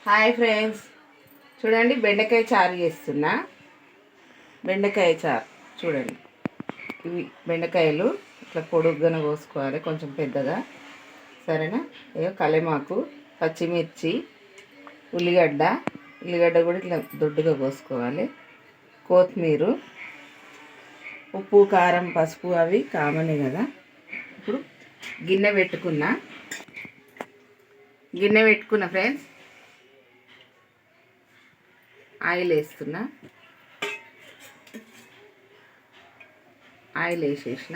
Hi friends, చూడండి బెండకాయ చారు చేస్తున్నా. బెండకాయ చారు చూడండి. ఇవి బెండకాయలు ఇట్లా పొడుగ్గాన కోసుకోవాలి, కొంచెం పెద్దగా. సరేనా? ఏదో కలెమాకు, పచ్చిమిర్చి, ఉల్లిగడ్డ కూడా ఇట్లా దొడ్డుగా కోసుకోవాలి. కొత్తిమీర, ఉప్పు, కారం, పసుపు అవి కామనే కదా. ఇప్పుడు గిన్నె పెట్టుకున్నా ఫ్రెండ్స్. ఆయిల్ వేస్తున్నా. ఆయిల్ వేసేసిన.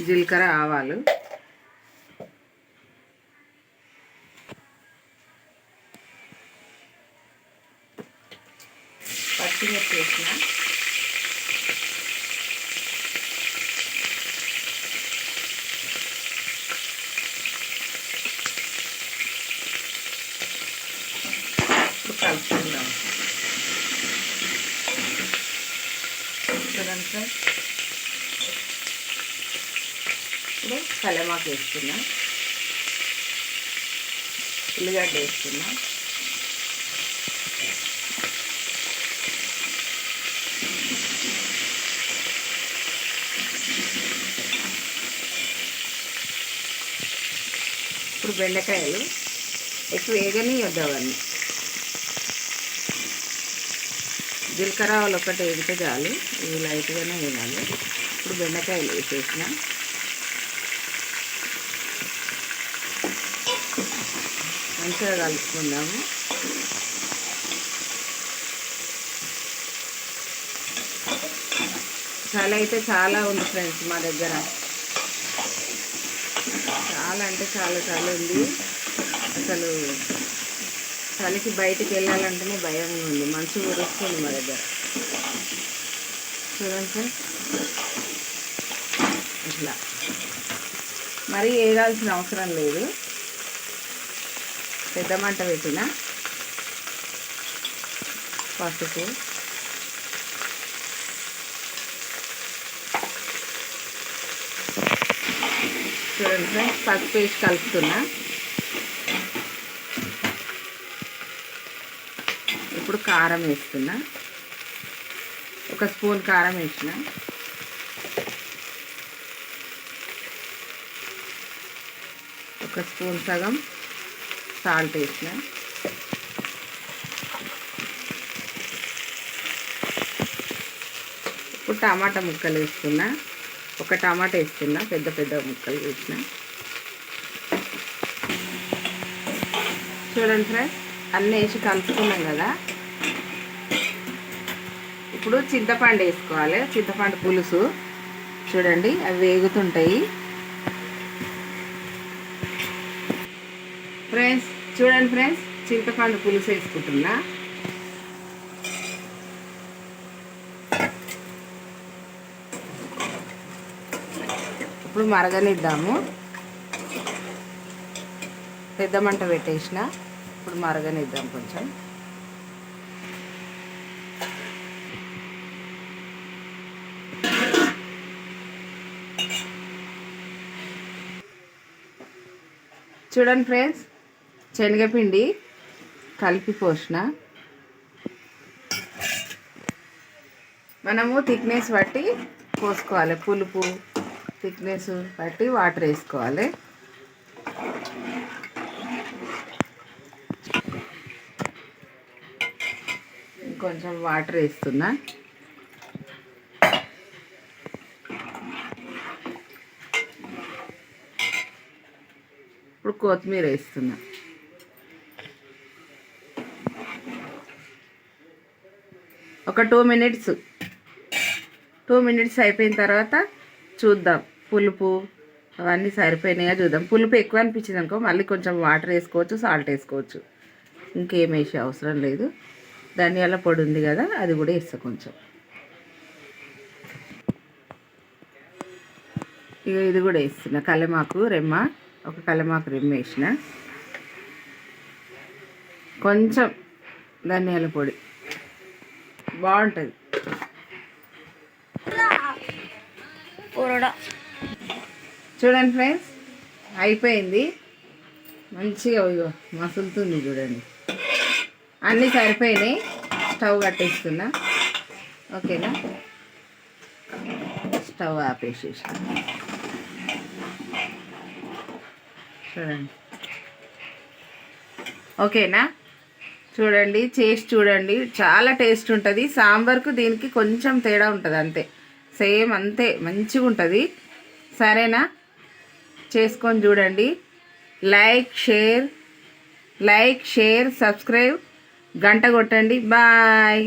జీలకర్ర, ఆవాలు, పచ్చిమిర్చి వేసిన. కలుపుకుందాం. చూడండి సార్, ఇప్పుడు కలెమాకు వేస్తున్నా, ఉల్లిగడ్డ వేస్తున్నా, ఇప్పుడు బెండకాయలు ఎక్కువ వేగనియొద్దు, అవన్నీ జీలకర్ర ఆవాలు ఒకటి వేగితే చాలు, ఇవి లైట్గానే వేయాలి. ఇప్పుడు బెండకాయలు వేసేసిన. మంచిగా కలుపుకుందాము. చలి అయితే చాలా ఉంది ఫ్రెండ్స్ మా దగ్గర. చాలా అంటే చాలా ఉంది. అసలు చలికి బయటికి వెళ్ళాలంటేనే భయంగా ఉంది. మంచు కురుస్తుంది మా దగ్గర. చూడండి సార్, ఇట్లా మరీ వేయాల్సిన అవసరం లేదు. పెద్ద మంట పెట్టిన. పసుపు, చూడండి సార్, పసుపు వేసి కలుపుతున్నా. ఇప్పుడు కారం వేస్తున్నా. ఒక స్పూన్ కారం వేసిన. ఒక స్పూన్ సగం సాల్ట్ వేసిన. ఇప్పుడు టమాటా ముక్కలు వేస్తున్నా. ఒక టమాటా వేస్తున్నా, పెద్ద ముక్కలు వేసిన. చూడండి ఫ్రెండ్స్, అన్నీ వేసి కలుపుకున్నాం కదా. ఇప్పుడు చింతపండు వేసుకోవాలి. చింతపండు పులుసు చూడండి, అవి వేగుతుంటాయి ఫ్రెండ్స్. చూడండి ఫ్రెండ్స్, చింతపండు పులుసు వేసుకుంటున్నా. ఇప్పుడు మరగనిద్దాము. పెద్ద మంట పెట్టేసిన. ఇప్పుడు మరగనిద్దాం కొంచెం. చూడండి ఫ్రెండ్స్, శనగపిండి కలిపి పోసిన. మనము థిక్నెస్ బట్టి పోసుకోవాలి. పులుపు థిక్నెస్ బట్టి వాటర్ వేసుకోవాలి. కొంచెం వాటర్ వేస్తున్నా. ఇప్పుడు కొత్తిమీర వేస్తున్నా. ఒక 2 మినిట్స్ అయిపోయిన తర్వాత చూద్దాం. పులుపు అవన్నీ సరిపోయినాయా చూద్దాం. పులుపు ఎక్కువ అనిపించింది అనుకో మళ్ళీ కొంచెం వాటర్ వేసుకోవచ్చు, సాల్ట్ వేసుకోవచ్చు. ఇంకేం వేసే అవసరం లేదు. ధనియాల పొడి ఉంది కదా, అది కూడా వేస్తా కొంచెం. ఇక ఇది కూడా వేస్తున్నా. కలెమాకు రెమ్మ, ఒక కలెమాకు రెమ్మ వేసిన. కొంచెం ధనియాల పొడి బాగుంటుంది. పొరడా. చూడండి ఫ్రెండ్స్, అయిపోయింది. మంచిగా ఇగో మసులుతుంది చూడండి. అన్నీ సరిపోయినాయి. స్టవ్ కట్టేస్తున్నా. ఓకేనా, స్టవ్ ఆపేసేసి చూడండి. ఓకేనా, చూడండి, చేసి చూడండి. చాలా టేస్ట్ ఉంటుంది. సాంబార్కు దీనికి కొంచెం తేడా ఉంటుంది అంతే, సేమ్ అంతే, మంచిగా ఉంటుంది. సరేనా, చేసుకొని చూడండి. లైక్ షేర్ సబ్స్క్రైబ్, గంట కొట్టండి. బాయ్.